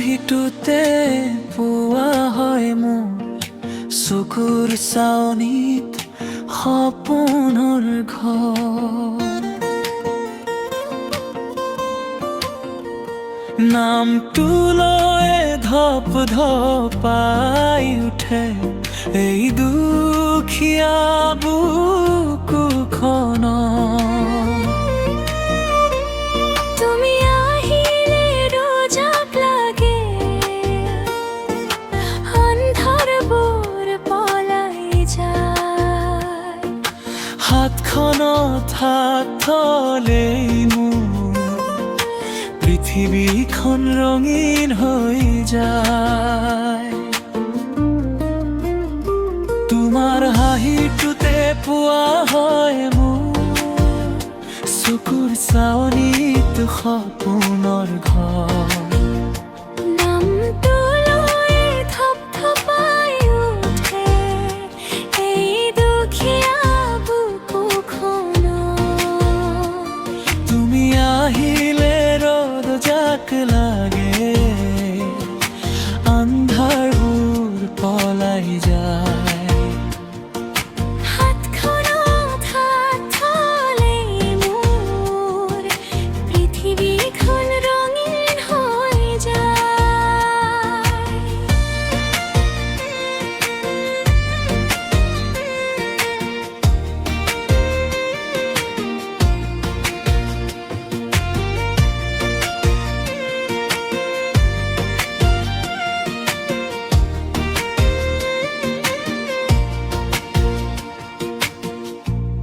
হাঁহিটোতে পোৱা হয় মোৰ চকুৰ চাৱনিত সপোনৰ ঘৰ। নামটো লৈ ধপ ধপাই উঠে এই দুখীয়া বুকুখন। তুমি আহিলে ৰজাক লাগে আন্ধাৰবোৰ পলাই যায়। হাতখনত হাত থলেই মোৰ পৃথিৱীখন ৰঙীন হৈ যায়। তোমাৰ হাঁহিটোতে পোৱা হয় মোৰ চকুৰ চাৱনিত সপোনৰ ঘৰ। নামটো লৈ ধপধপাই উঠে এই দুখীয়া বুকুখন। তুমি আহিলে ৰ'দ জাক লাগে আন্ধাৰবোৰ পলাই যায়। হাতখনত হাত থলেই মোৰ পৃথিৱীখন ৰঙীন হৈ যায়।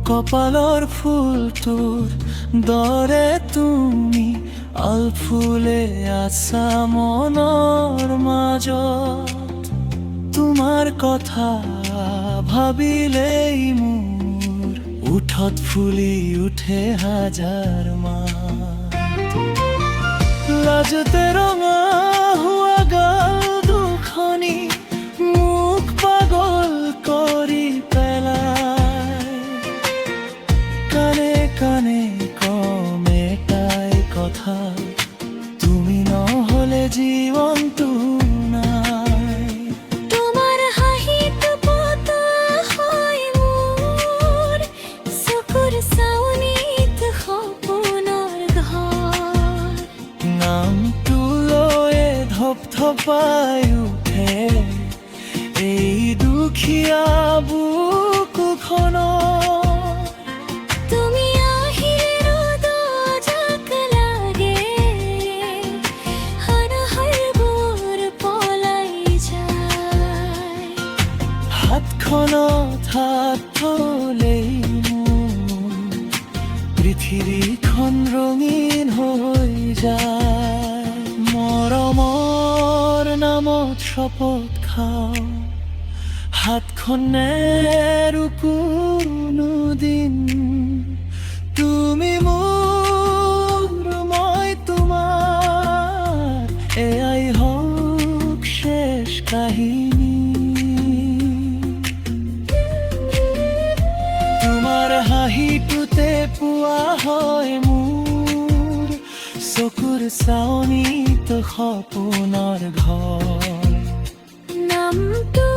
কপালৰ ফুলটোৰ দৰে তুমি আলফুলে আছা মনৰ মাজত। তোমাৰ কথা ভাবিলেই মোৰ ওঠত ফুলি উঠে হাজাৰ মাত। লাজতে ৰঙা হোৱা গাল দুখনি মোক পাগল কৰি পেলায়। কানে কানে কমে তাই কথা তুমি নহ'লে জীৱনটো নাই। তোমাৰ হাঁহিটো পোৱা হয় মোৰ চকুৰ চাৱনিত সপোনৰ ঘৰ। নামটো লৈ ধপধপাই উঠে এই দুখীয়া বুকুখন। তুমি আহিলে ৰ'দ জাক লাগে আন্ধাৰবোৰ পলাই যায়। হাতখনত হাত থলেই মোৰ পৃথিৱীখন ৰঙীন হৈ যায়। মৰমৰ নামত শপত খাওঁ হাতখন নেৰো কোনোদিন। তুমি মোৰ মই তোমাৰ এয়াই হওক শেষ কাহিনী। তোমাৰ হাঁহিটোতে পোৱা হয় মোৰ চকুৰ চাৱনিত সপোনৰ ঘৰ। নামটো